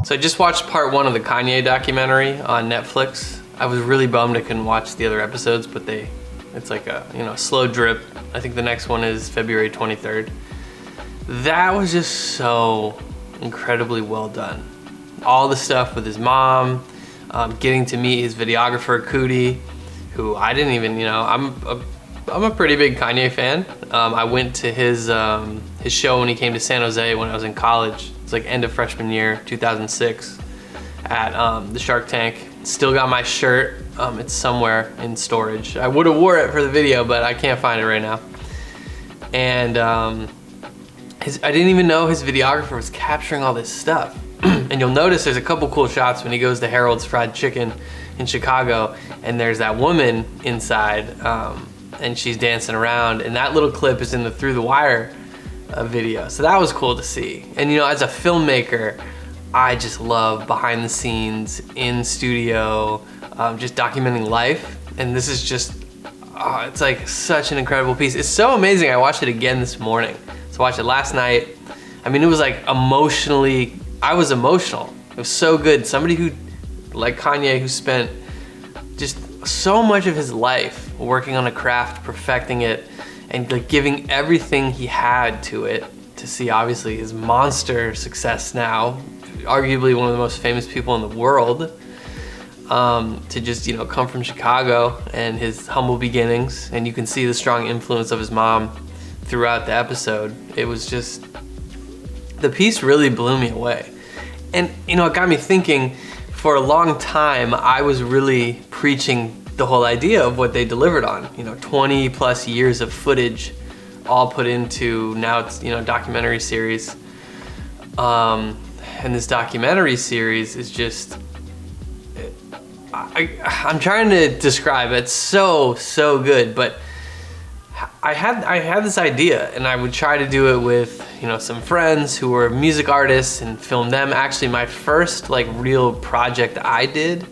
So I just watched part 1 of the Kanye documentary on Netflix. I was really bummed I couldn't watch the other episodes, but it's like a, you know, slow drip. I think the next one is February 23rd. That was just so incredibly well done. All the stuff with his mom, getting to meet his videographer, Coodie, who I didn't even, you know, I'm a pretty big Kanye fan. I went to his show when he came to San Jose when I was in college. It's like end of freshman year, 2006, at the Shark Tank. Still got my shirt. It's somewhere in storage. I would have wore it for the video, but I can't find it right now. And I didn't even know his videographer was capturing all this stuff. And you'll notice there's a couple cool shots when he goes to Harold's Fried Chicken in Chicago, and there's that woman inside, and she's dancing around, and that little clip is in the Through the Wire video. So that was cool to see. And you know, as a filmmaker, I just love behind the scenes, in studio, just documenting life. And this is just, it's like such an incredible piece. It's so amazing. I watched it again this morning. So I watched it last night. I mean, it was like emotionally, I was emotional. It was so good. Somebody who, like Kanye, who spent just so much of his life working on a craft, perfecting it, and like giving everything he had to it, to see obviously his monster success now, arguably one of the most famous people in the world, to just, you know, come from Chicago and his humble beginnings, and you can see the strong influence of his mom throughout the episode. It was just, the piece really blew me away. And you know, it got me thinking. For a long time, I was really preaching the whole idea of what they delivered on. You know, 20 plus years of footage, all put into, now it's, you know, documentary series. And this documentary series is just, I'm trying to describe it. It's so good, but I had this idea, and I would try to do it with, you know, some friends who were music artists and film them. Actually, my first like real project I did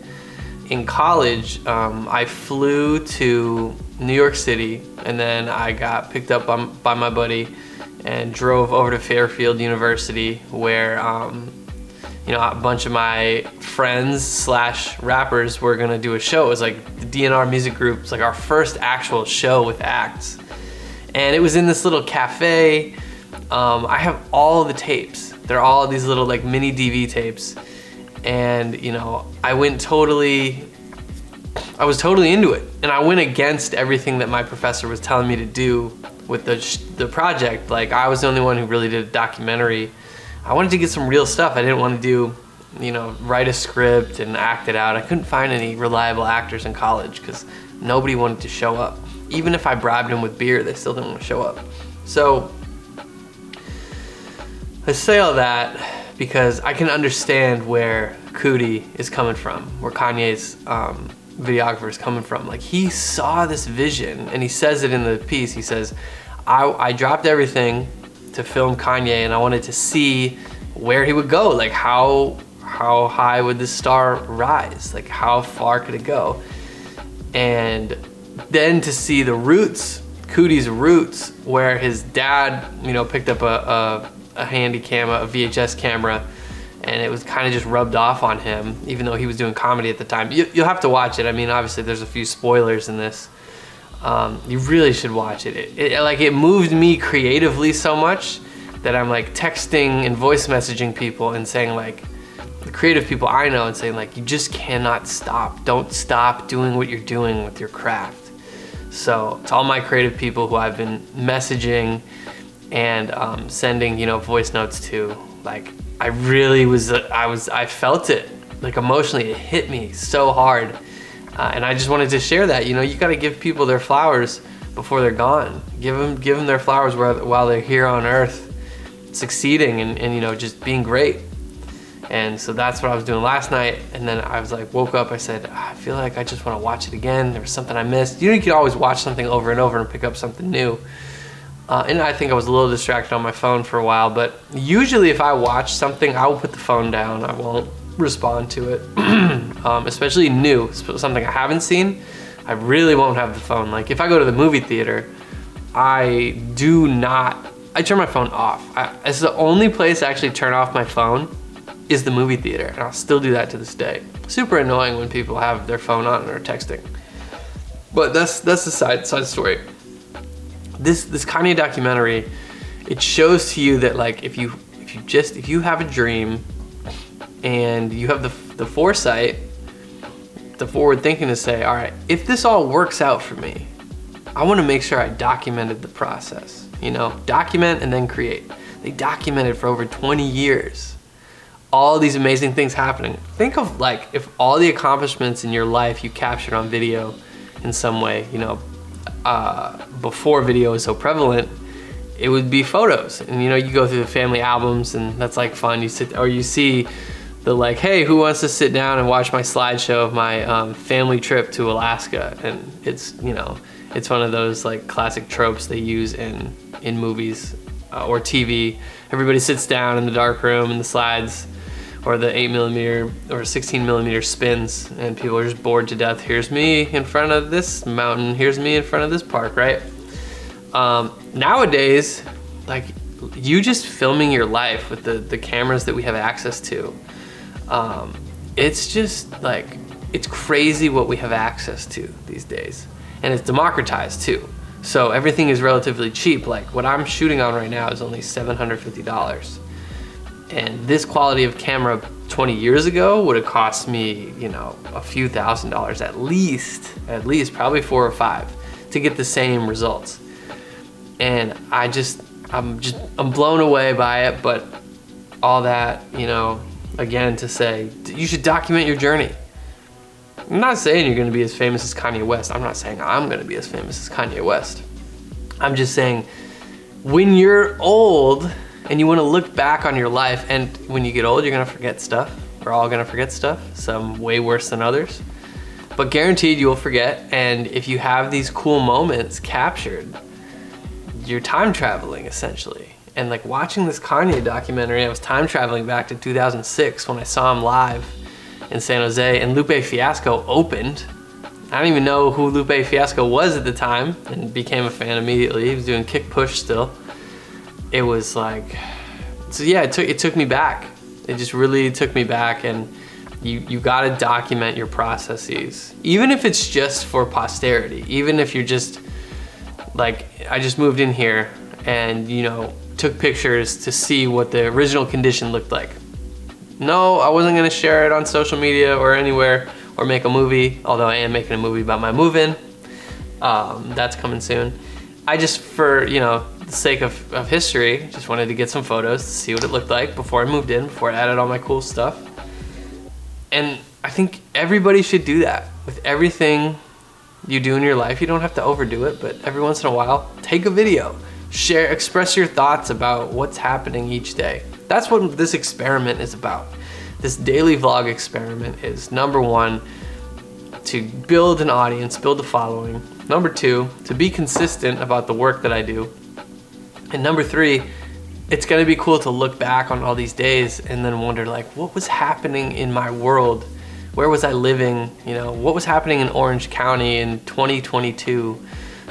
in college, I flew to New York City, and then I got picked up by my buddy and drove over to Fairfield University, where you know, a bunch of my friends / rappers were gonna do a show. It was like the DNR music group. It's like our first actual show with acts. And it was in this little cafe. I have all the tapes. They're all these little like mini DV tapes. And you know, I was totally into it. And I went against everything that my professor was telling me to do with the project. Like, I was the only one who really did a documentary. I wanted to get some real stuff. I didn't want to do, you know, write a script and act it out. I couldn't find any reliable actors in college because nobody wanted to show up. Even if I bribed them with beer, they still didn't want to show up. So I say all that because I can understand where Coodie is coming from, where Kanye's videographer is coming from. Like, he saw this vision, and he says it in the piece. He says, I dropped everything to film Kanye, and I wanted to see where he would go. Like, how high would this star rise? Like, how far could it go? And then to see the roots, Coodie's roots, where his dad, you know, picked up a handy camera, a VHS camera, and it was kind of just rubbed off on him, even though he was doing comedy at the time. You'll have to watch it. I mean, obviously there's a few spoilers in this. You really should watch it. It moved me creatively so much that I'm like texting and voice messaging people and saying, like, the creative people I know, and saying, like, you just cannot stop. Don't stop doing what you're doing with your craft. So to all my creative people who I've been messaging and sending, you know, voice notes to, like, I really I felt it, like, emotionally. It hit me so hard. And I just wanted to share that. You know, you gotta give people their flowers before they're gone. Give them their flowers while they're here on earth, succeeding and you know, just being great. And so that's what I was doing last night. And then I was like, woke up, I said, I feel like I just want to watch it again. There was something I missed. You know, you can always watch something over and over and pick up something new. And I think I was a little distracted on my phone for a while, but usually if I watch something, I will put the phone down. I won't respond to it. Especially new, something I haven't seen, I really won't have the phone. Like, if I go to the movie theater, I turn my phone off. It's the only place I actually turn off my phone is the movie theater, and I'll still do that to this day. Super annoying when people have their phone on and are texting. But that's the side story. This Kanye documentary, it shows to you that like if you have a dream and you have the foresight, the forward thinking to say, all right, if this all works out for me, I want to make sure I documented the process. You know, document and then create. They documented for over 20 years all these amazing things happening. Think of like if all the accomplishments in your life you captured on video in some way, you know, before video was so prevalent, it would be photos. And you know, you go through the family albums and that's like fun. You see the like, hey, who wants to sit down and watch my slideshow of my family trip to Alaska? And it's, you know, it's one of those like classic tropes they use in movies or TV. Everybody sits down in the dark room and the slides or the 8mm or 16mm spins and people are just bored to death. Here's me in front of this mountain. Here's me in front of this park, right? Nowadays, like you just filming your life with the cameras that we have access to, it's just like, it's crazy what we have access to these days. And it's democratized too. So everything is relatively cheap. Like what I'm shooting on right now is only $750. And this quality of camera 20 years ago would have cost me, you know, a few $1,000s at least, probably 4 or 5 to get the same results. And I'm blown away by it, but all that, you know, again to say, you should document your journey. I'm not saying you're gonna be as famous as Kanye West. I'm not saying I'm gonna be as famous as Kanye West. I'm just saying when you're old and you wanna look back on your life, and when you get old, you're gonna forget stuff. We're all gonna forget stuff, some way worse than others. But guaranteed you will forget, and if you have these cool moments captured, you're time traveling essentially. And like watching this Kanye documentary, I was time traveling back to 2006 when I saw him live in San Jose and Lupe Fiasco opened. I don't even know who Lupe Fiasco was at the time and became a fan immediately. He was doing kick push still. It was like, so yeah, it took me back. It just really took me back, and you gotta document your processes. Even if it's just for posterity, even if you're just like, I just moved in here and, you know, took pictures to see what the original condition looked like. No, I wasn't gonna share it on social media or anywhere or make a movie, although I am making a movie about my move-in. That's coming soon. I just, for, you know, the sake of history, just wanted to get some photos to see what it looked like before I moved in, before I added all my cool stuff. And I think everybody should do that with everything you do in your life. You don't have to overdo it, but every once in a while, take a video. Share, express your thoughts about what's happening each day. That's what this experiment is about. This daily vlog experiment is, number one, to build an audience, build a following. Number two, to be consistent about the work that I do. And number three, it's gonna be cool to look back on all these days and then wonder like, what was happening in my world? Where was I living? You know, what was happening in Orange County in 2022,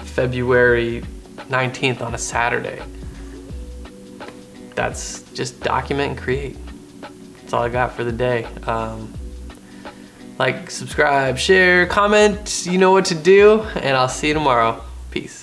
February 19th on a Saturday? That's just document and create. That's all I got for the day. Like, subscribe, share, comment, you know what to do, and I'll see you tomorrow. Peace.